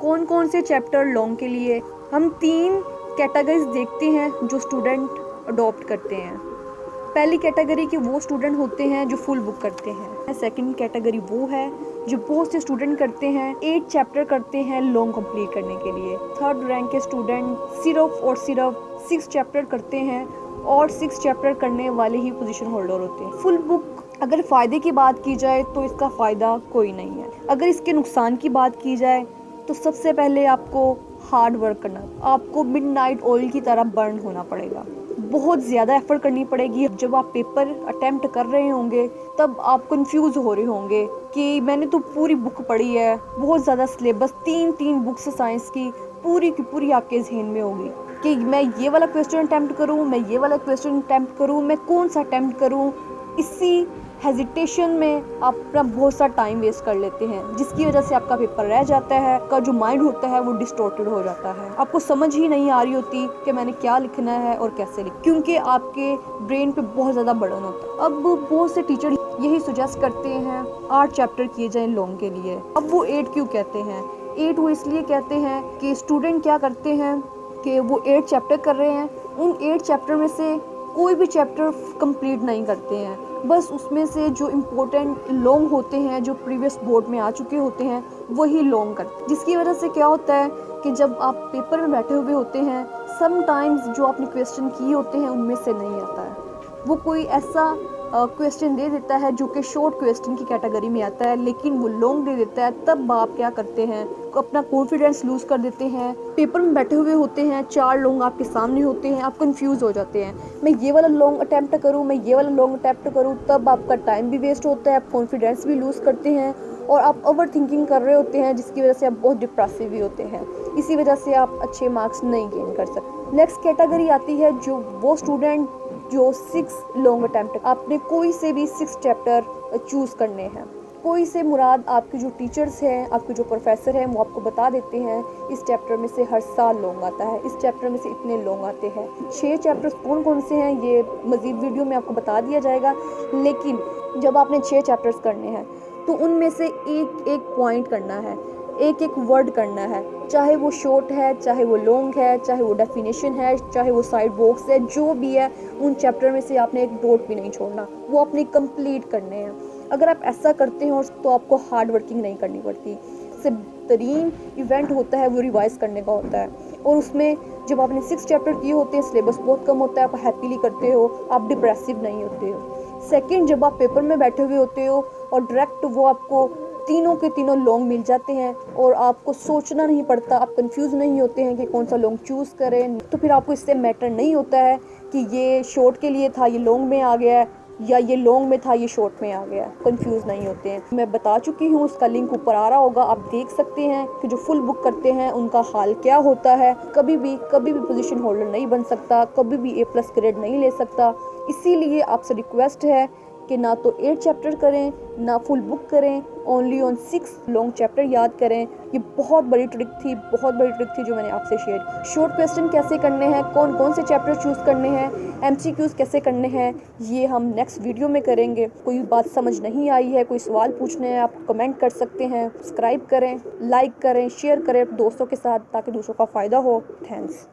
कौन कौन से चैप्टर लॉन्ग के लिए हम 3 कैटेगरीज देखते हैं जो स्टूडेंट अडॉप्ट करते हैं। पहली कैटेगरी के वो स्टूडेंट होते हैं जो फुल बुक करते हैं। सेकंड कैटेगरी वो है जो बहुत से स्टूडेंट करते हैं 8 चैप्टर करते हैं लॉन्ग कंप्लीट करने के लिए। थर्ड रैंक के स्टूडेंट सिर्फ और सिर्फ 6 चैप्टर करते हैं और 6 चैप्टर करने वाले ही पोजीशन होल्डर होते हैं। फुल बुक अगर फ़ायदे की बात की जाए तो इसका फ़ायदा कोई नहीं है। अगर इसके नुकसान की बात की जाए तो सबसे पहले आपको हार्ड वर्क करना, आपको मिडनाइट ऑयल की तरह बर्न होना पड़ेगा, बहुत ज़्यादा एफर्ट करनी पड़ेगी। जब आप पेपर अटेम्प्ट कर रहे होंगे तब आप कंफ्यूज हो रहे होंगे कि मैंने तो पूरी बुक पढ़ी है, बहुत ज़्यादा सिलेबस, 3 बुक्स साइंस की पूरी आपके जहन में होगी कि मैं ये वाला क्वेश्चन अटेम्प्ट करूँ, मैं ये वाला क्वेश्चन अटेम्प्ट करूँ, मैं कौन सा अटेम्प्ट करूँ। इसी हेजिटेशन में आप अपना बहुत सा टाइम वेस्ट कर लेते हैं, जिसकी वजह से आपका पेपर रह जाता है। आपका जो माइंड होता है वो डिस्टॉर्टेड हो जाता है, आपको समझ ही नहीं आ रही होती कि मैंने क्या लिखना है और कैसे क्योंकि आपके ब्रेन पे बहुत ज़्यादा बर्डन होता है। अब बहुत से टीचर यही सजेस्ट करते हैं 8 चैप्टर किए जाएं लॉन्ग के लिए। अब वो 8 क्यों कहते हैं? 8 वो इसलिए कहते हैं कि स्टूडेंट क्या करते हैं कि वो 8 चैप्टर कर रहे हैं, उन 8 चैप्टर में से कोई भी चैप्टर कंप्लीट नहीं करते हैं, बस उसमें से जो इम्पोर्टेंट लॉन्ग होते हैं, जो प्रीवियस बोर्ड में आ चुके होते हैं, वही लॉन्ग करते हैं। जिसकी वजह से क्या होता है कि जब आप पेपर में बैठे हुए होते हैं, समटाइम्स जो आपने क्वेश्चन किए होते हैं उनमें से नहीं आता है। वो कोई ऐसा क्वेश्चन दे देता है जो कि शॉर्ट क्वेश्चन की कैटेगरी में आता है, लेकिन वो लॉन्ग दे देता है। तब आप क्या करते हैं, अपना कॉन्फिडेंस लूज़ कर देते हैं। पेपर में बैठे हुए होते हैं, 4 लॉन्ग आपके सामने होते हैं, आप कंफ्यूज हो जाते हैं, मैं ये वाला लॉन्ग अटैम्प्ट करूँ, मैं ये वाला लॉन्ग अटैम्प्ट करूँ। तब आपका टाइम भी वेस्ट होता है, आप कॉन्फिडेंस भी लूज़ करते हैं और आप ओवर थिंकिंग कर रहे होते हैं, जिसकी वजह से आप बहुत डिप्रेसिव भी होते हैं। इसी वजह से आप अच्छे मार्क्स नहीं गेन कर सकते। नेक्स्ट कैटेगरी आती है जो वो स्टूडेंट जो 6 लॉन्ग अटैम्प्ट, आपने कोई से भी 6 चैप्टर चूज़ करने हैं। कोई से मुराद आपके जो टीचर्स हैं, आपके जो प्रोफेसर हैं, वो आपको बता देते हैं इस चैप्टर में से हर साल लॉन्ग आता है, इस चैप्टर में से इतने लॉन्ग आते हैं। 6 चैप्टर्स कौन कौन से हैं ये मज़ीद वीडियो में आपको बता दिया जाएगा, लेकिन जब आपने 6 चैप्टर्स करने हैं तो उनमें से एक पॉइंट करना है, एक वर्ड करना है, चाहे वो शॉर्ट है, चाहे वो लॉन्ग है, चाहे वो डेफिनेशन है, चाहे वो साइड बॉक्स है, जो भी है उन चैप्टर में से आपने एक डॉट भी नहीं छोड़ना, वो अपनी कंप्लीट करने हैं। अगर आप ऐसा करते हैं तो आपको हार्ड वर्किंग नहीं करनी पड़ती। सबसे बेहतरीन इवेंट होता है वो रिवाइज करने का होता है, और उसमें जब आपने 6 चैप्टर किए होते हैं, सिलेबस बहुत कम होता है, आप हैप्पीली करते हो, आप डिप्रेसिव नहीं होते हो। सेकंड, जब आप पेपर में बैठे हुए होते हो और डायरेक्ट वो आपको तीनों के तीनों लॉन्ग मिल जाते हैं और आपको सोचना नहीं पड़ता, आप कंफ्यूज नहीं होते हैं कि कौन सा लॉन्ग चूज़ करें, तो फिर आपको इससे मैटर नहीं होता है कि ये शॉर्ट के लिए था, ये लॉन्ग में आ गया है, या ये लॉन्ग में था, ये शॉर्ट में आ गया। कंफ्यूज नहीं होते हैं। मैं बता चुकी हूँ, उसका लिंक ऊपर आ रहा होगा, आप देख सकते हैं कि जो फुल बुक करते हैं उनका हाल क्या होता है। कभी भी पोजीशन होल्डर नहीं बन सकता, कभी भी A+ ग्रेड नहीं ले सकता। इसीलिए आपसे रिक्वेस्ट है कि ना तो 8 चैप्टर करें, ना फुल बुक करें, ओनली ऑन 6 लॉन्ग चैप्टर याद करें। ये बहुत बड़ी ट्रिक थी जो मैंने आपसे शेयर की। शॉर्ट क्वेश्चन कैसे करने हैं, कौन कौन से चैप्टर चूज़ करने हैं, MCQs कैसे करने हैं, ये हम नेक्स्ट वीडियो में करेंगे। कोई बात समझ नहीं आई है, कोई सवाल पूछने हैं, आप कमेंट कर सकते हैं। सब्सक्राइब करें, लाइक करें, शेयर करें दोस्तों के साथ, ताकि दूसरों का फ़ायदा हो। थैंक्स।